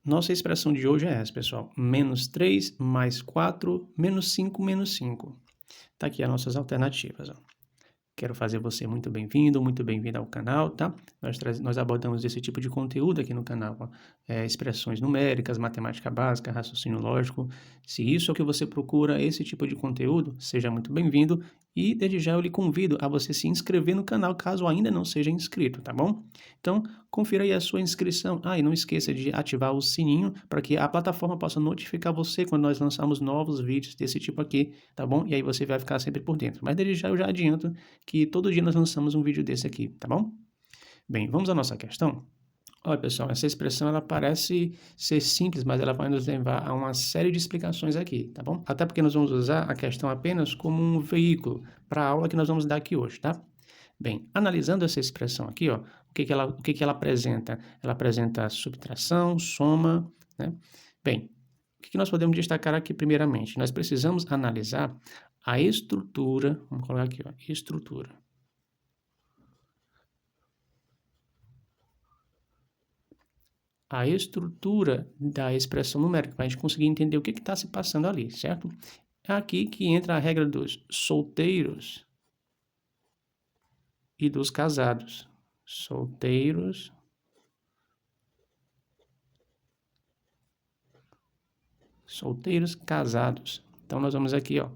Nossa expressão de hoje é essa, pessoal. Menos 3 mais 4, menos 5, menos 5. Tá aqui as nossas alternativas, ó. Quero fazer você muito bem-vindo, muito bem-vinda ao canal, tá? Nós abordamos esse tipo de conteúdo aqui no canal, ó. Expressões numéricas, matemática básica, raciocínio lógico. Se isso é o que você procura, esse tipo de conteúdo, seja muito bem-vindo e desde já eu lhe convido a você se inscrever no canal caso ainda não seja inscrito, tá bom? Então, confira aí a sua inscrição. E não esqueça de ativar o sininho para que a plataforma possa notificar você quando nós lançarmos novos vídeos desse tipo aqui, tá bom? E aí você vai ficar sempre por dentro. Mas desde já eu já adianto que todo dia nós lançamos um vídeo desse aqui, tá bom? Bem, vamos à nossa questão? Olha, pessoal, essa expressão ela parece ser simples, mas ela vai nos levar a uma série de explicações aqui, tá bom? Até porque nós vamos usar a questão apenas como um veículo para a aula que nós vamos dar aqui hoje, tá? Bem, analisando essa expressão aqui, ó, o que que ela apresenta? Ela apresenta subtração, soma, né? Bem, o que que nós podemos destacar aqui primeiramente? Nós precisamos analisar a estrutura, vamos colocar aqui, ó, estrutura. A estrutura da expressão numérica, para a gente conseguir entender o que está se passando ali, certo? É aqui que entra a regra dos solteiros e dos casados. Solteiros casados. Então, nós vamos aqui, ó,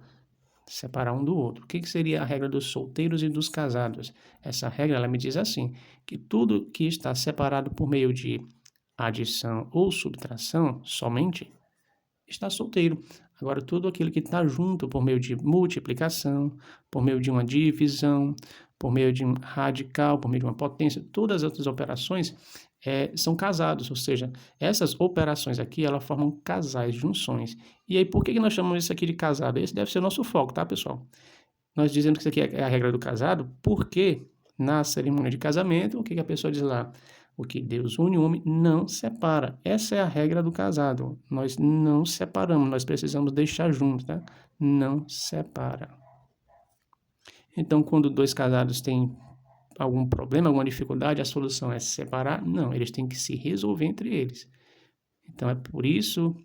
separar um do outro. O que seria a regra dos solteiros e dos casados? Essa regra, ela me diz assim, que tudo que está separado por meio de adição ou subtração, somente, está solteiro. Agora, tudo aquilo que está junto por meio de multiplicação, por meio de uma divisão, por meio de um radical, por meio de uma potência, todas as outras operações são casados, ou seja, essas operações aqui, elas formam casais, junções. E aí, por que nós chamamos isso aqui de casado? Esse deve ser o nosso foco, tá, pessoal? Nós dizemos que isso aqui é a regra do casado porque na cerimônia de casamento, o que a pessoa diz lá? O que Deus une, o homem não separa. Essa é a regra do casado. Nós não separamos, nós precisamos deixar junto, tá? Não separa. Então, quando dois casados têm algum problema, alguma dificuldade, a solução é se separar? Não, eles têm que se resolver entre eles. Então, é por isso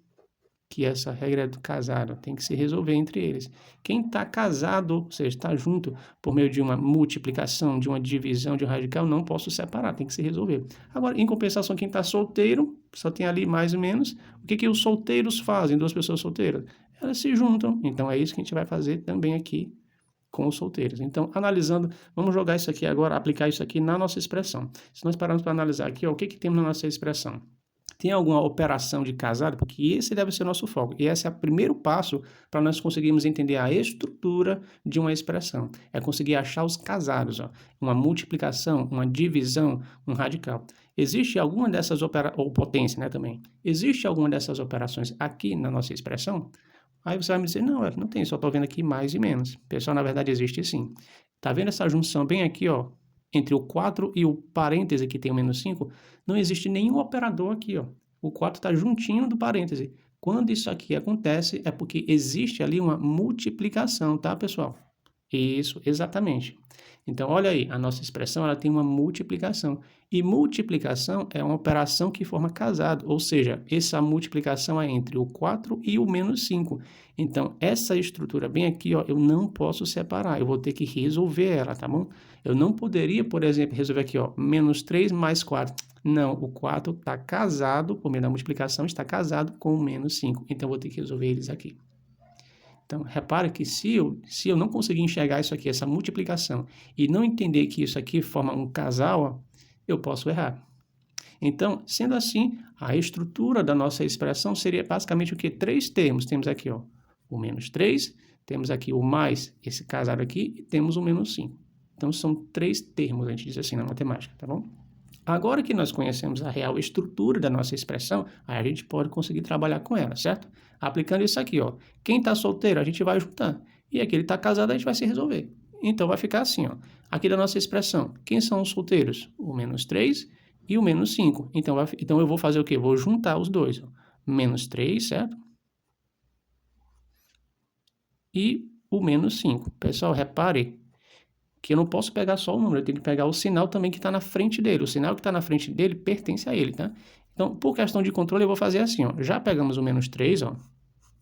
que essa regra é do casado, tem que se resolver entre eles. Quem está casado, ou seja, está junto por meio de uma multiplicação, de uma divisão, de um radical, não posso separar, tem que se resolver. Agora, em compensação, quem está solteiro, só tem ali mais ou menos, o que os solteiros fazem, duas pessoas solteiras? Elas se juntam, então é isso que a gente vai fazer também aqui com os solteiros. Então, analisando, vamos jogar isso aqui agora, aplicar isso aqui na nossa expressão. Se nós pararmos para analisar aqui, ó, o que temos na nossa expressão? Tem alguma operação de casado? Porque esse deve ser o nosso foco. E esse é o primeiro passo para nós conseguirmos entender a estrutura de uma expressão. É conseguir achar os casados, ó. Uma multiplicação, uma divisão, um radical. Existe alguma dessas operações, ou potência, né, também. Existe alguma dessas operações aqui na nossa expressão? Aí você vai me dizer, não, não tem, só estou vendo aqui mais e menos. Pessoal, na verdade existe sim. Tá vendo essa junção bem aqui, ó? Entre o 4 e o parêntese que tem o menos 5, não existe nenhum operador aqui, ó. O 4 está juntinho do parêntese. Quando isso aqui acontece, é porque existe ali uma multiplicação, tá, pessoal? Isso, exatamente. Então, olha aí, a nossa expressão ela tem uma multiplicação. E multiplicação é uma operação que forma casado, ou seja, essa multiplicação é entre o 4 e o menos 5. Então, essa estrutura bem aqui, ó, eu não posso separar, eu vou ter que resolver ela, tá bom? Eu não poderia, por exemplo, resolver aqui, ó, menos 3 mais 4. Não, o 4 está casado, por meio da multiplicação, está casado com o menos 5. Então, eu vou ter que resolver eles aqui. Então, repare que se eu não conseguir enxergar isso aqui, essa multiplicação, e não entender que isso aqui forma um casal, ó, eu posso errar. Então, sendo assim, a estrutura da nossa expressão seria basicamente o que? 3 termos. Temos aqui, ó, o menos 3, temos aqui o mais, esse casado aqui, e temos o menos 5. Então, são 3 termos, a gente diz assim na matemática, tá bom? Agora que nós conhecemos a real estrutura da nossa expressão, aí a gente pode conseguir trabalhar com ela, certo? Aplicando isso aqui, ó. Quem está solteiro, a gente vai juntar. E aquele está casado, a gente vai se resolver. Então, vai ficar assim, ó. Aqui da nossa expressão, quem são os solteiros? O menos 3 e o menos 5. Então, eu vou fazer o quê? Vou juntar os dois. Ó. Menos 3, certo? E o menos 5. Pessoal, repare que eu não posso pegar só o número, eu tenho que pegar o sinal também que está na frente dele. O sinal que está na frente dele pertence a ele, tá? Então, por questão de controle, eu vou fazer assim, ó. Já pegamos o menos 3, ó,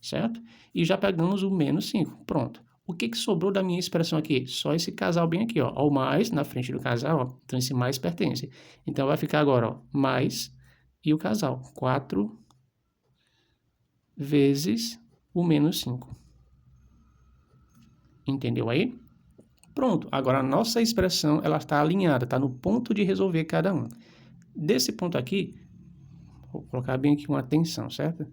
certo? E já pegamos o menos 5. Pronto. O que sobrou da minha expressão aqui? Só esse casal bem aqui, ó. O mais na frente do casal, ó. Então, esse mais pertence. Então, vai ficar agora, ó, mais e o casal. 4 vezes o menos 5. Entendeu aí? Pronto. Agora, a nossa expressão, ela está alinhada, está no ponto de resolver cada um. Desse ponto aqui, vou colocar bem aqui uma atenção, certo?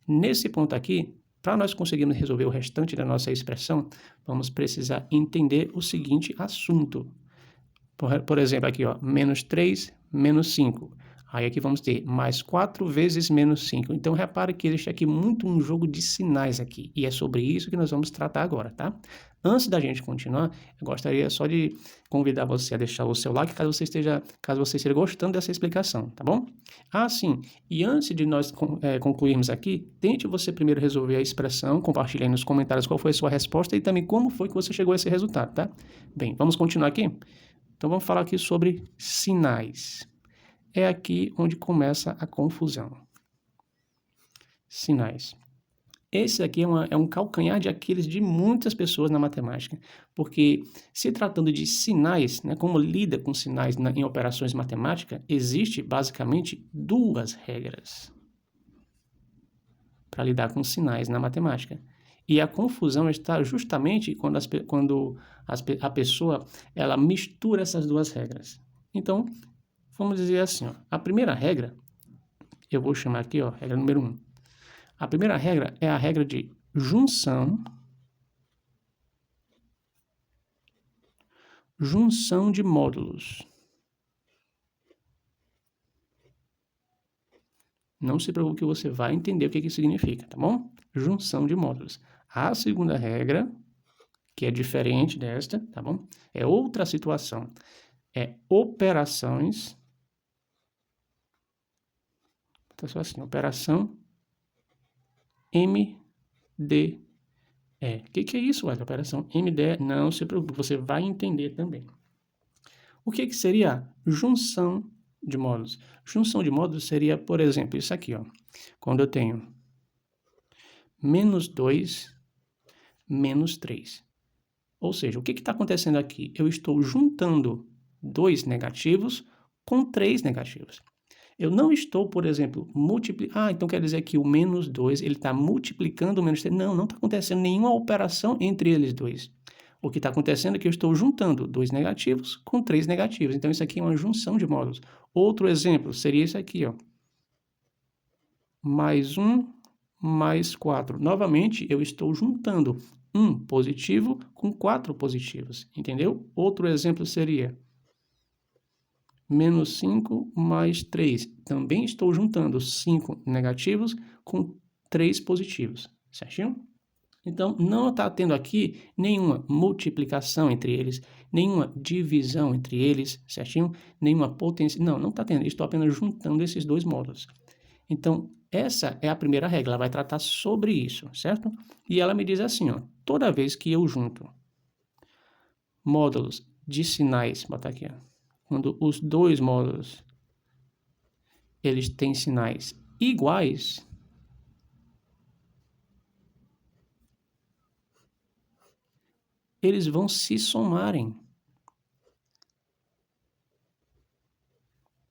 Nesse ponto aqui, para nós conseguirmos resolver o restante da nossa expressão, vamos precisar entender o seguinte assunto. Por exemplo, aqui, ó, menos 3, menos 5. Aí aqui vamos ter mais 4 vezes menos 5. Então, repare que existe aqui muito um jogo de sinais aqui. E é sobre isso que nós vamos tratar agora, tá? Antes da gente continuar, eu gostaria só de convidar você a deixar o seu like caso você esteja gostando dessa explicação, tá bom? Ah, sim. E antes de nós concluirmos aqui, tente você primeiro resolver a expressão, compartilhe aí nos comentários qual foi a sua resposta e também como foi que você chegou a esse resultado, tá? Bem, vamos continuar aqui? Então, vamos falar aqui sobre sinais. É aqui onde começa a confusão. Sinais. Esse aqui é um calcanhar de Aquiles de muitas pessoas na matemática, porque se tratando de sinais, né, como lida com sinais em operações matemáticas, existe basicamente duas regras para lidar com sinais na matemática. E a confusão está justamente quando a pessoa ela mistura essas duas regras. Então, vamos dizer assim, ó, a primeira regra, eu vou chamar aqui, ó, regra número 1. A primeira regra é a regra de junção de módulos. Não se preocupe que você vai entender o que isso significa, tá bom? Junção de módulos. A segunda regra, que é diferente desta, tá bom? É outra situação. É operações. Tá só assim, operação MDE. O que é isso, Wesley? Operação MDE? Não se preocupe, você vai entender também. O que seria junção de módulos? Junção de módulos seria, por exemplo, isso aqui, ó. Quando eu tenho menos 2, menos 3. Ou seja, o que está acontecendo aqui? Eu estou juntando 2 negativos com 3 negativos. Eu não estou, por exemplo, multiplicando... então quer dizer que o menos 2 ele está multiplicando o menos 3. Não está acontecendo nenhuma operação entre eles dois. O que está acontecendo é que eu estou juntando 2 negativos com 3 negativos. Então, isso aqui é uma junção de módulos. Outro exemplo seria isso aqui, ó. Mais 1, mais 4. Novamente, eu estou juntando 1 positivo com 4 positivos. Entendeu? Outro exemplo seria menos 5 mais 3. Também estou juntando 5 negativos com 3 positivos. Certinho? Então, não está tendo aqui nenhuma multiplicação entre eles, nenhuma divisão entre eles, certinho? Nenhuma potência. Não está tendo. Estou apenas juntando esses dois módulos. Então, essa é a primeira regra. Ela vai tratar sobre isso, certo? E ela me diz assim, ó, toda vez que eu junto módulos de sinais, vou botar aqui, ó, quando os dois módulos eles têm sinais iguais, eles vão se somarem.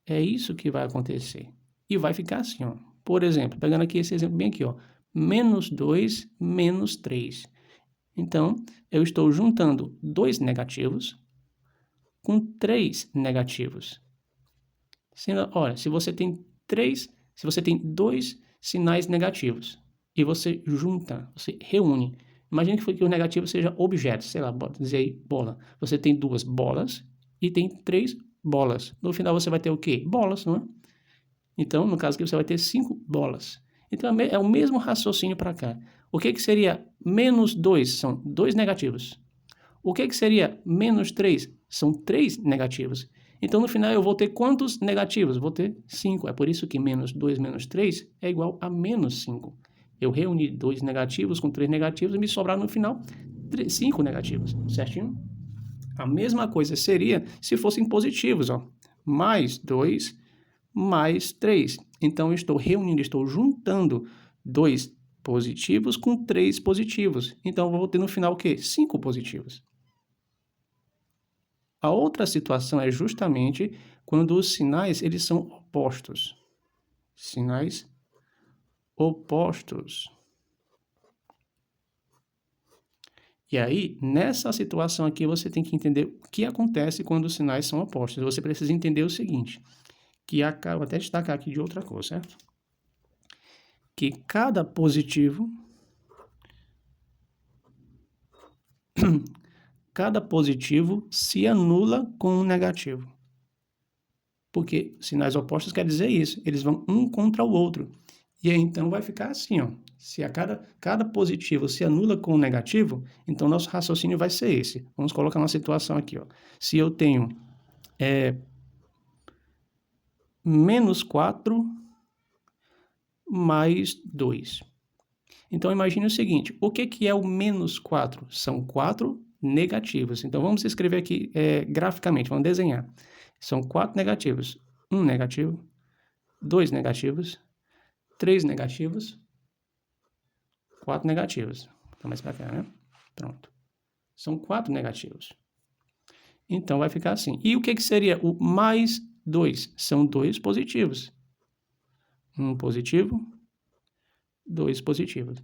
É isso que vai acontecer. E vai ficar assim, ó. Por exemplo, pegando aqui esse exemplo bem aqui, ó. Menos 2, menos 3. Então, eu estou juntando 2 negativos com 3 negativos. Olha, se você tem 2 sinais negativos e você junta, você reúne. Imagine que o negativo seja objeto, sei lá, dizer aí, bola. Você tem 2 bolas e tem 3 bolas. No final você vai ter o quê? Bolas, não é? Então, no caso aqui, você vai ter 5 bolas. Então, é o mesmo raciocínio para cá. O que seria menos 2? São 2 negativos. O que seria menos 3? São 3 negativos. Então, no final, eu vou ter quantos negativos? Vou ter 5. É por isso que menos 2 menos 3 é igual a menos 5. Eu reuni 2 negativos com 3 negativos e me sobraram no final 5 negativos, certinho? A mesma coisa seria se fossem positivos, ó. Mais 2, mais 3. Então, eu estou reunindo, estou juntando 2 positivos com 3 positivos. Então, eu vou ter no final o quê? 5 positivos. A outra situação é justamente quando os sinais eles são opostos. Sinais opostos. E aí, nessa situação aqui, você tem que entender o que acontece quando os sinais são opostos. Você precisa entender o seguinte, vou até destacar aqui de outra coisa, certo? Que cada positivo se anula com um negativo. Porque sinais opostos quer dizer isso, eles vão um contra o outro. E aí, então, vai ficar assim, ó. Se a cada positivo se anula com o negativo, então nosso raciocínio vai ser esse. Vamos colocar uma situação aqui, ó. Se eu tenho menos 4 mais 2. Então, imagine o seguinte, o que é o menos 4? São 4 negativos. Então, vamos escrever aqui graficamente, vamos desenhar. São 4 negativos. 1 negativo, 2 negativos, 3 negativos, 4 negativos. Então, mais para cá, né? Pronto. São 4 negativos. Então, vai ficar assim. E o que seria o mais 2? São 2 positivos. 1 positivo, 2 positivos.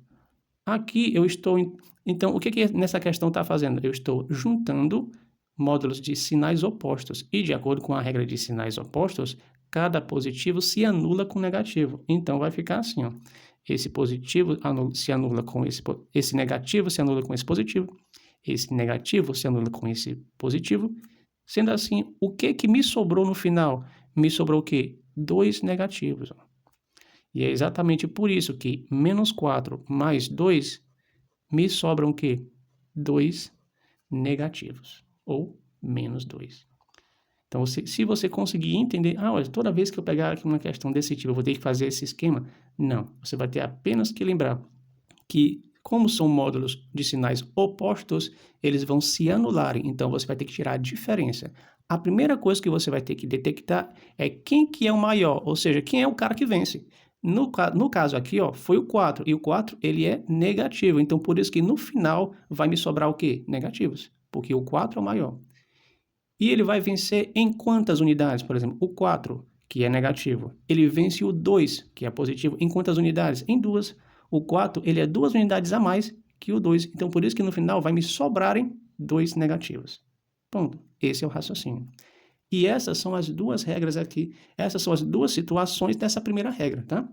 Aqui eu estou... Então, o que nessa questão está fazendo? Eu estou juntando módulos de sinais opostos. E, de acordo com a regra de sinais opostos, cada positivo se anula com negativo. Então, vai ficar assim, ó. Esse positivo se anula com esse negativo, se anula com esse positivo. Esse negativo se anula com esse positivo. Sendo assim, o que me sobrou no final? Me sobrou o quê? 2 negativos. Ó. E é exatamente por isso que menos 4 mais 2 me sobram o quê? 2 negativos. Ou menos 2. Então, se você conseguir entender, olha, toda vez que eu pegar aqui uma questão desse tipo, eu vou ter que fazer esse esquema? Não. Você vai ter apenas que lembrar que, como são módulos de sinais opostos, eles vão se anularem. Então, você vai ter que tirar a diferença. A primeira coisa que você vai ter que detectar é quem que é o maior, ou seja, quem é o cara que vence. No caso aqui, ó, foi o 4, e o 4 ele é negativo, então por isso que no final vai me sobrar o quê? Negativos, porque o 4 é o maior. E ele vai vencer em quantas unidades? Por exemplo, o 4, que é negativo, ele vence o 2, que é positivo, em quantas unidades? Em 2. O 4, ele é 2 unidades a mais que o 2, então por isso que no final vai me sobrarem 2 negativos. Ponto. Esse é o raciocínio. E essas são as duas regras aqui, essas são as duas situações dessa primeira regra, tá?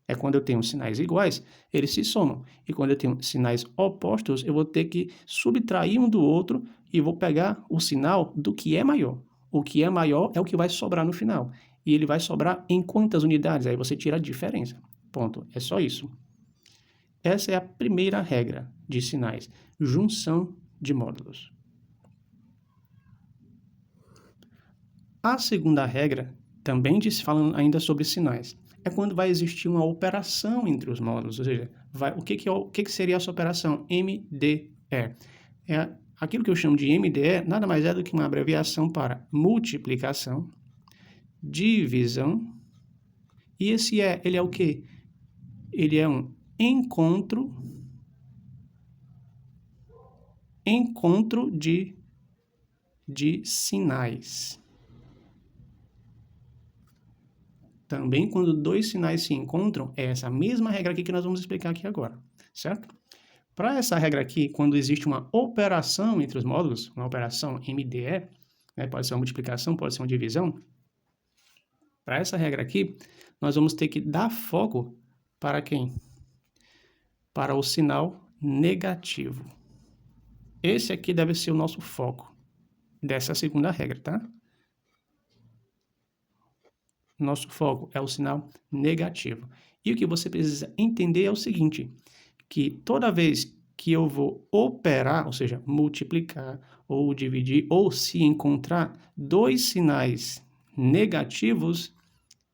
É quando eu tenho sinais iguais, eles se somam. E quando eu tenho sinais opostos, eu vou ter que subtrair um do outro e vou pegar o sinal do que é maior. O que é maior é o que vai sobrar no final. E ele vai sobrar em quantas unidades? Aí você tira a diferença. Ponto. É só isso. Essa é a primeira regra de sinais. Junção de módulos. A segunda regra, também falando ainda sobre sinais, é quando vai existir uma operação entre os módulos, ou seja, o que seria essa operação? MDE. Aquilo que eu chamo de MDE nada mais é do que uma abreviação para multiplicação, divisão, e ele é o quê? Ele é um encontro de sinais. Também, quando 2 sinais se encontram, é essa mesma regra aqui que nós vamos explicar aqui agora, certo? Para essa regra aqui, quando existe uma operação entre os módulos, uma operação MDE, né, pode ser uma multiplicação, pode ser uma divisão, para essa regra aqui, nós vamos ter que dar foco para quem? Para o sinal negativo. Esse aqui deve ser o nosso foco dessa segunda regra, tá? Nosso foco é o sinal negativo. E o que você precisa entender é o seguinte, que toda vez que eu vou operar, ou seja, multiplicar ou dividir, ou se encontrar 2 sinais negativos,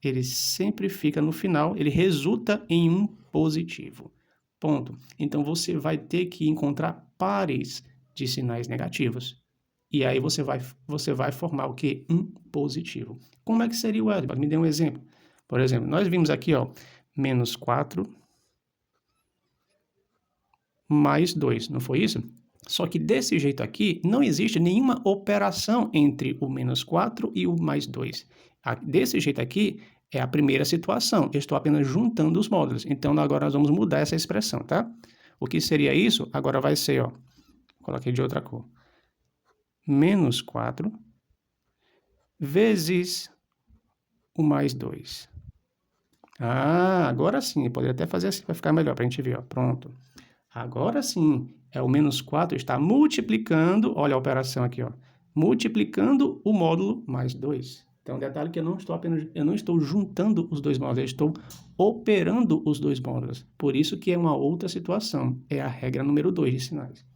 ele sempre fica no final, ele resulta em um positivo. Ponto. Então, você vai ter que encontrar pares de sinais negativos. E aí você vai formar o quê? Um positivo. Como é que seria o Edward? Me dê um exemplo. Por exemplo, nós vimos aqui, ó, menos 4 mais 2, não foi isso? Só que desse jeito aqui, não existe nenhuma operação entre o menos 4 e o mais 2. Desse jeito aqui, é a primeira situação. Eu estou apenas juntando os módulos. Então, agora nós vamos mudar essa expressão, tá? O que seria isso? Agora vai ser, ó, coloquei de outra cor. Menos 4 vezes o mais 2. Ah, agora sim. Eu poderia até fazer assim para ficar melhor, para a gente ver, ó. Pronto. Agora sim, é o menos 4 está multiplicando, olha a operação aqui, ó, multiplicando o módulo mais 2. Então, detalhe que eu não estou juntando os dois módulos, eu estou operando os dois módulos. Por isso que é uma outra situação, é a regra número 2 de sinais.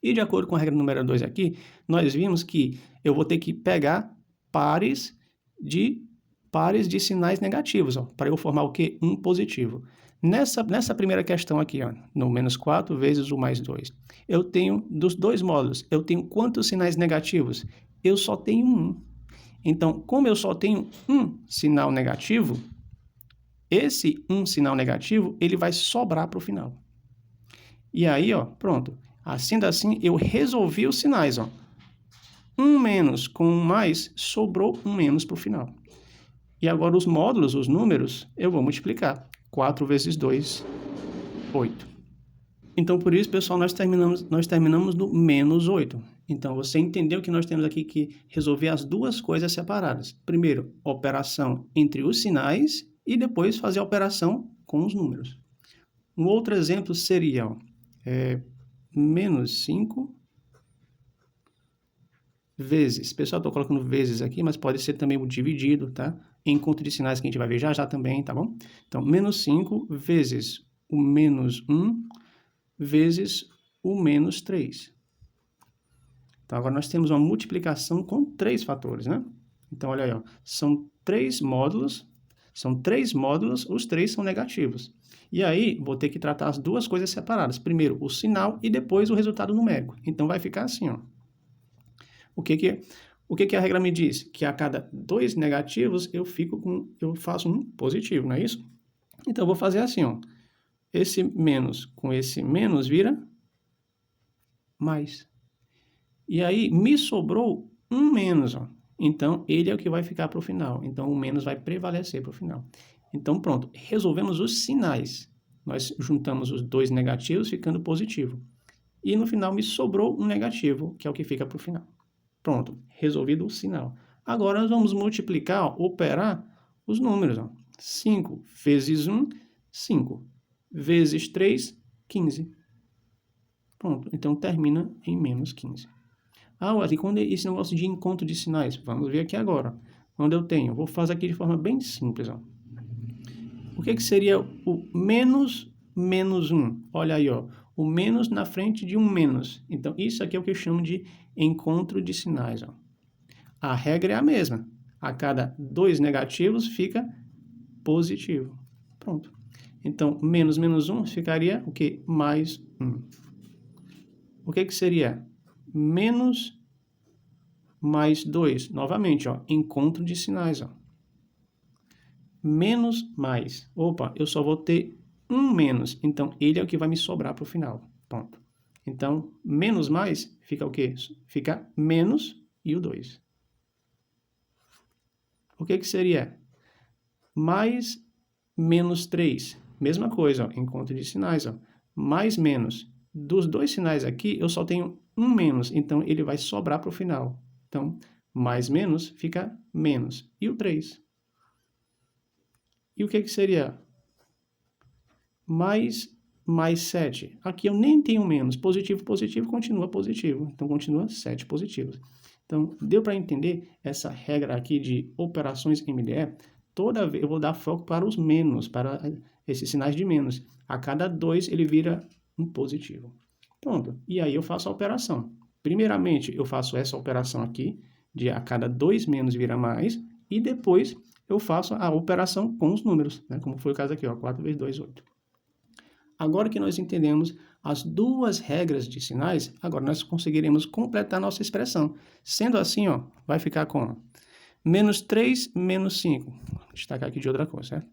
E de acordo com a regra número 2 aqui, nós vimos que eu vou ter que pegar pares de sinais negativos, para eu formar o quê? Um positivo. Nessa primeira questão aqui, ó, no menos 4 vezes o mais 2, eu tenho, dos dois módulos, eu tenho quantos sinais negativos? Eu só tenho um. Então, como eu só tenho um sinal negativo, esse um sinal negativo, ele vai sobrar para o final. E aí, ó, pronto. Assim, eu resolvi os sinais, ó. Um menos com um mais, sobrou um menos para o final. E agora os módulos, os números, eu vou multiplicar. 4 vezes 2, 8. Então, por isso, pessoal, nós terminamos no menos 8. Então, você entendeu que nós temos aqui que resolver as duas coisas separadas. Primeiro, operação entre os sinais e depois fazer a operação com os números. Um outro exemplo seria, ó, menos 5 vezes. Pessoal, estou colocando vezes aqui, mas pode ser também o dividido, tá? Encontro de sinais que a gente vai ver já também, tá bom? Então, menos 5 vezes o menos 1 vezes o menos 3. Então, agora nós temos uma multiplicação com 3 fatores, né? Então, olha aí, ó, são 3 módulos, os 3 são negativos. E aí, vou ter que tratar as duas coisas separadas. Primeiro, o sinal e depois o resultado numérico. Então, vai ficar assim, ó. O que a regra me diz? Que a cada 2 negativos eu faço um positivo, não é isso? Então, eu vou fazer assim, ó. Esse menos com esse menos vira mais. E aí, me sobrou um menos, ó. Então, ele é o que vai ficar para o final. Então, o menos vai prevalecer para o final. Então, pronto. Resolvemos os sinais. Nós juntamos os dois negativos, ficando positivo. E no final me sobrou um negativo, que é o que fica para o final. Pronto. Resolvido o sinal. Agora, nós vamos multiplicar, ó, operar os números. Ó. 5 vezes 1, 5. Vezes 3, 15. Pronto. Então, termina em menos 15. Ah, Wesley, quando é esse negócio de encontro de sinais? Vamos ver aqui agora. Quando eu tenho, vou fazer aqui de forma bem simples. Ó. O que seria o menos 1? Olha aí, ó, o menos na frente de um menos. Então, isso aqui é o que eu chamo de encontro de sinais. Ó. A regra é a mesma. A cada 2 negativos fica positivo. Pronto. Então, menos 1 ficaria o quê? Mais 1. O que seria? Menos mais 2. Novamente, ó, encontro de sinais. Ó. Menos mais. Opa, eu só vou ter um menos. Então, ele é o que vai me sobrar para o final. Ponto. Então, menos mais fica o quê? Fica menos e o 2. O que seria? Mais menos 3. Mesma coisa, ó, encontro de sinais. Ó. Mais menos. Dos dois sinais aqui, eu só tenho um menos. Então, ele vai sobrar para o final. Então, mais menos fica menos. E o 3? E o que seria? Mais 7. Aqui eu nem tenho menos. Positivo, continua positivo. Então, continua 7 positivos. Então, deu para entender essa regra aqui de operações MDE? Toda vez eu vou dar foco para os menos, para esses sinais de menos. A cada 2 ele vira um positivo. Pronto. E aí eu faço a operação. Primeiramente, eu faço essa operação aqui, de a cada 2 menos vira mais, e depois eu faço a operação com os números, né? Como foi o caso aqui, ó, 4 vezes 2, 8. Agora que nós entendemos as duas regras de sinais, agora nós conseguiremos completar nossa expressão. Sendo assim, ó, vai ficar como? Menos 3, menos 5. Vou destacar aqui de outra coisa, certo?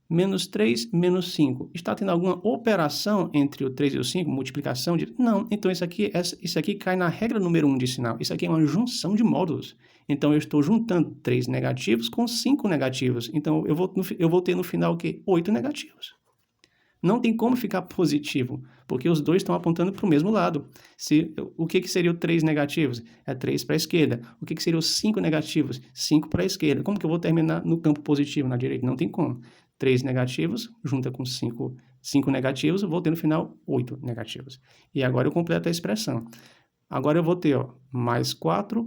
Menos 3, menos 5. Está tendo alguma operação entre o 3 e o 5? Multiplicação de... Não. Então, isso aqui cai na regra número 1 de sinal. Isso aqui é uma junção de módulos. Então, eu estou juntando 3 negativos com 5 negativos. Então, eu vou ter no final o quê? 8 negativos. Não tem como ficar positivo, porque os dois estão apontando para o mesmo lado. O que seria o 3 negativos? É 3 para a esquerda. O que seria os 5 negativos? 5 para a esquerda. Como que eu vou terminar no campo positivo, na direita? Não tem como. 3 negativos, junta com 5 negativos, eu vou ter no final 8 negativos. E agora eu completo a expressão. Agora eu vou ter mais 4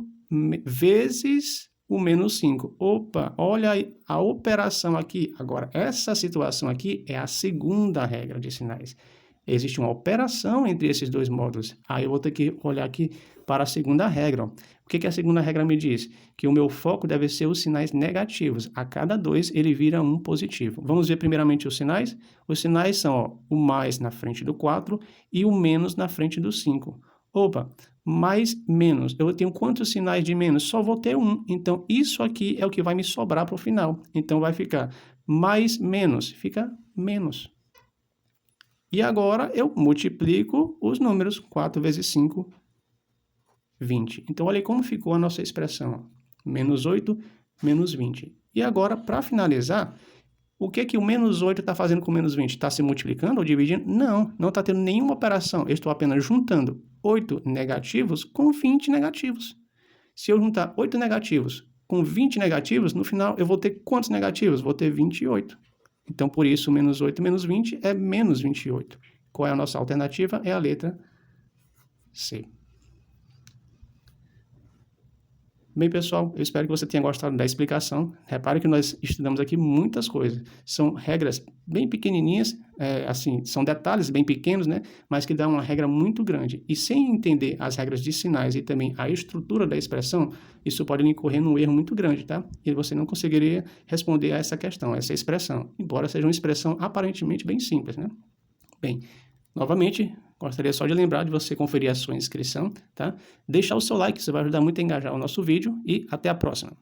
vezes o menos 5. Opa, olha aí a operação aqui. Agora, essa situação aqui é a segunda regra de sinais. Existe uma operação entre esses dois módulos. Aí eu vou ter que olhar aqui para a segunda regra. O que a segunda regra me diz? Que o meu foco deve ser os sinais negativos. A cada 2, ele vira um positivo. Vamos ver primeiramente os sinais? Os sinais são o mais na frente do 4 e o menos na frente do 5. Opa, mais, menos. Eu tenho quantos sinais de menos? Só vou ter um. Então, isso aqui é o que vai me sobrar para o final. Então, vai ficar mais, menos. Fica menos. E agora, eu multiplico os números. 4 vezes 5, 20. Então, olha aí como ficou a nossa expressão. Menos 8, menos 20. E agora, para finalizar, o que o menos 8 está fazendo com o menos 20? Está se multiplicando ou dividindo? Não, não está tendo nenhuma operação. Eu estou apenas juntando 8 negativos com 20 negativos. Se eu juntar 8 negativos com 20 negativos, no final eu vou ter quantos negativos? Vou ter 28. Então, por isso, menos 8 menos 20 é menos 28. Qual é a nossa alternativa? É a letra C. Bem, pessoal, eu espero que você tenha gostado da explicação. Repare que nós estudamos aqui muitas coisas. São regras bem pequenininhas, assim, são detalhes bem pequenos, né? Mas que dão uma regra muito grande. E sem entender as regras de sinais e também a estrutura da expressão, isso pode lhe incorrer num erro muito grande, tá? E você não conseguiria responder a essa questão, a essa expressão, embora seja uma expressão aparentemente bem simples, né? Bem, novamente, gostaria só de lembrar de você conferir a sua inscrição, tá? Deixar o seu like, isso vai ajudar muito a engajar o nosso vídeo e até a próxima.